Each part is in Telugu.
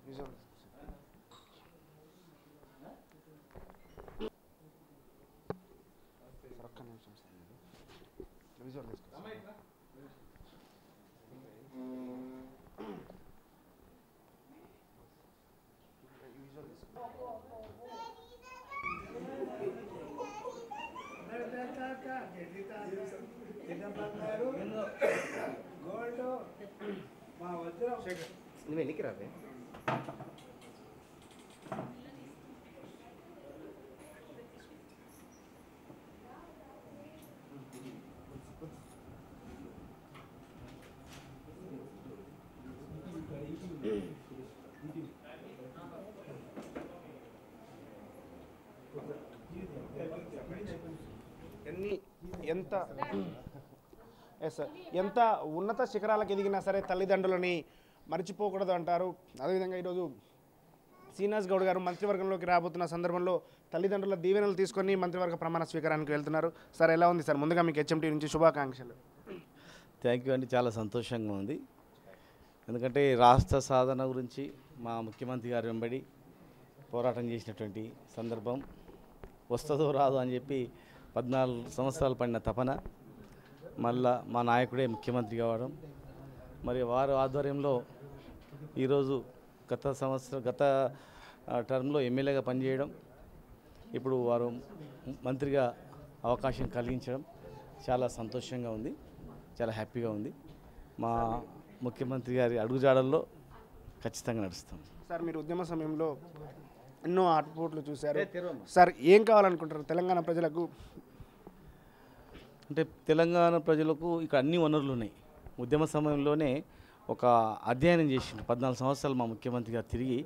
విజువల్ సార్ ఒక్క నిమిషం సార్ విజువల్ తీసుకో నువ్వు ఎన్నికి రావే ఎంత ఉన్నత శిఖరాలకు ఎదిగినా సరే తల్లిదండ్రులని మర్చిపోకూడదు అంటారు. అదేవిధంగా ఈరోజు శ్రీనివాస్ గౌడ్ గారు మంత్రివర్గంలోకి రాబోతున్న సందర్భంలో తల్లిదండ్రుల దీవెనలు తీసుకొని మంత్రివర్గ ప్రమాణ స్వీకారానికి వెళ్తున్నారు. సార్ ఎలా ఉంది సార్? ముందుగా మీకు హెచ్ఎంటీ నుంచి శుభాకాంక్షలు. థ్యాంక్ యూ అండి, చాలా సంతోషంగా ఉంది. ఎందుకంటే రాష్ట్ర సాధన గురించి మా ముఖ్యమంత్రి గారు వెంబడి పోరాటం చేసినటువంటి సందర్భం వస్తుందో రాదో అని చెప్పి 14 సంవత్సరాలు పడిన తపన మళ్ళా మా నాయకుడే ముఖ్యమంత్రి కావడం, మరి వారి ఆధ్వర్యంలో ఈరోజు గత టర్మ్లో ఎమ్మెల్యేగా పనిచేయడం, ఇప్పుడు వారు మంత్రిగా అవకాశం కలిగించడం చాలా సంతోషంగా ఉంది, చాలా హ్యాపీగా ఉంది. మా ముఖ్యమంత్రి గారి అడుగుజాడల్లో ఖచ్చితంగా నడుస్తాం. సార్ మీరు ఉద్యమ సమయంలో ఎన్నో ఆటపోట్లు చూశారు సార్, ఏం కావాలనుకుంటారు తెలంగాణ ప్రజలకు? అంటే తెలంగాణ ప్రజలకు ఇక్కడ అన్ని వనరులు ఉన్నాయి. ఉద్యమ సమయంలోనే ఒక అధ్యయనం చేసిండు. 14 సంవత్సరాలు మా ముఖ్యమంత్రి గారు తిరిగి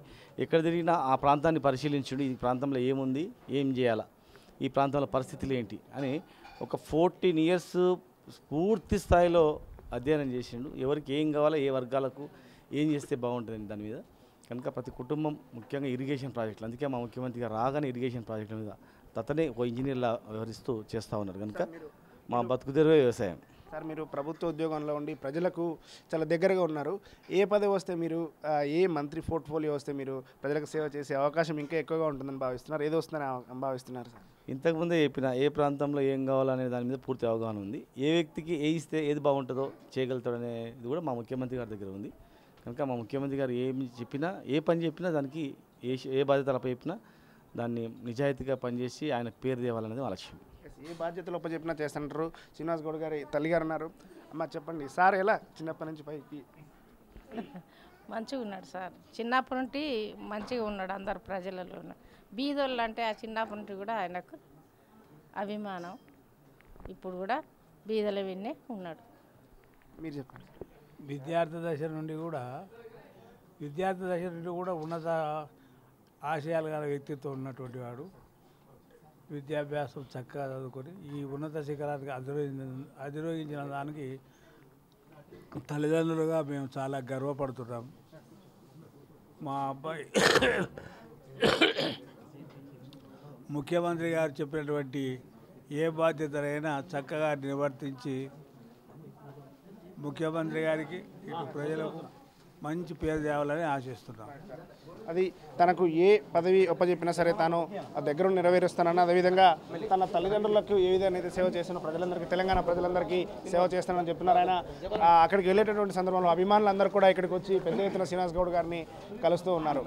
ఎక్కడ తిరిగినా ఆ ప్రాంతాన్ని పరిశీలించుడు, ఈ ప్రాంతంలో ఏముంది, ఏం చేయాలా, ఈ ప్రాంతంలో పరిస్థితులు ఏంటి అని ఒక 14 ఇయర్స్ పూర్తి స్థాయిలో అధ్యయనం చేసిండు. ఎవరికి ఏం కావాలో, ఏ వర్గాలకు ఏం చేస్తే బాగుంటుందని దాని మీద. కనుక ప్రతి కుటుంబం, ముఖ్యంగా ఇరిగేషన్ ప్రాజెక్టులు, అందుకే మా ముఖ్యమంత్రి గారు రాగానే ఇరిగేషన్ ప్రాజెక్టుల మీద తతనే ఒక ఇంజనీర్లా వ్యవహరిస్తూ చేస్తూ ఉన్నారు. కనుక మా బతుకుదెరువే వ్యవసాయం. సార్ మీరు ప్రభుత్వ ఉద్యోగంలో ఉండి ప్రజలకు చాలా దగ్గరగా ఉన్నారు. ఏ పదవి వస్తే మీరు, ఏ మంత్రి పోర్ట్ఫోలియో వస్తే మీరు ప్రజలకు సేవ చేసే అవకాశం ఇంకా ఎక్కువగా ఉంటుందని భావిస్తున్నారు? ఏదో వస్తుందని భావిస్తున్నారు సార్? ఇంతకుముందే చెప్పిన ఏ ప్రాంతంలో ఏం కావాలనే దాని మీద పూర్తి అవగాహన ఉంది. ఏ వ్యక్తికి ఏ ఇస్తే ఏది బాగుంటుందో చేయగలుగుతాడు అనేది కూడా మా ముఖ్యమంత్రి గారి దగ్గర ఉంది. కనుక మా ముఖ్యమంత్రి గారు ఏమి చెప్పినా, ఏ పని చెప్పినా దానికి ఏ బాధ్యతలపై చెప్పినా దాన్ని నిజాయితీగా పనిచేసి ఆయన పేరు తేవాలనేది మా లక్ష్యం. ఏ బాధ్యతలు చెప్పినా చేస్తుంటారు. శ్రీనివాస్ గౌడ్ గారి తల్లిగారు ఉన్నారు. అమ్మ చెప్పండి సార్, ఎలా చిన్నప్పటి నుంచి పైకి? మంచిగా ఉన్నాడు సార్, చిన్నప్పటి నుండి మంచిగా ఉన్నాడు. అందరు ప్రజలలో బీదోళ్ళు అంటే ఆ చిన్నప్పటి నుండి కూడా ఆయనకు అభిమానం. ఇప్పుడు కూడా బీదల విన్నే ఉన్నాడు. మీరు చెప్పండి. విద్యార్థి దశ నుండి కూడా ఉన్నత ఆశయాలు గల వ్యక్తిత్వం ఉన్నటువంటి వాడు. విద్యాభ్యాసం చక్కగా చదువుకొని ఈ ఉన్నత శిఖరానికి అధిరోహించిన దానికి తల్లిదండ్రులుగా మేము చాలా గర్వపడుతున్నాం. మా అబ్బాయి ముఖ్యమంత్రి గారు చెప్పినటువంటి ఏ బాధ్యతలైనా చక్కగా నిర్వర్తించి ముఖ్యమంత్రి గారికి ఇటు ప్రజలకు మంచి పేరు తేవాలని ఆశిస్తున్నాం. అది తనకు ఏ పదవి ఒప్పజెప్పినా సరే తాను ఆ దగ్గర నెరవేరుస్తానని, అదేవిధంగా తన తల్లిదండ్రులకు ఏ విధంగా అయితే సేవ చేస్తున్న ప్రజలందరికీ, తెలంగాణ ప్రజలందరికీ సేవ చేస్తానని చెప్తున్నారు. ఆయన అక్కడికి వెళ్ళేటటువంటి సందర్భంలో అభిమానులందరూ కూడా ఇక్కడికి వచ్చి పెద్ద ఎత్తున శ్రీనివాస్ గౌడ్ గారిని కలుస్తూ ఉన్నారు.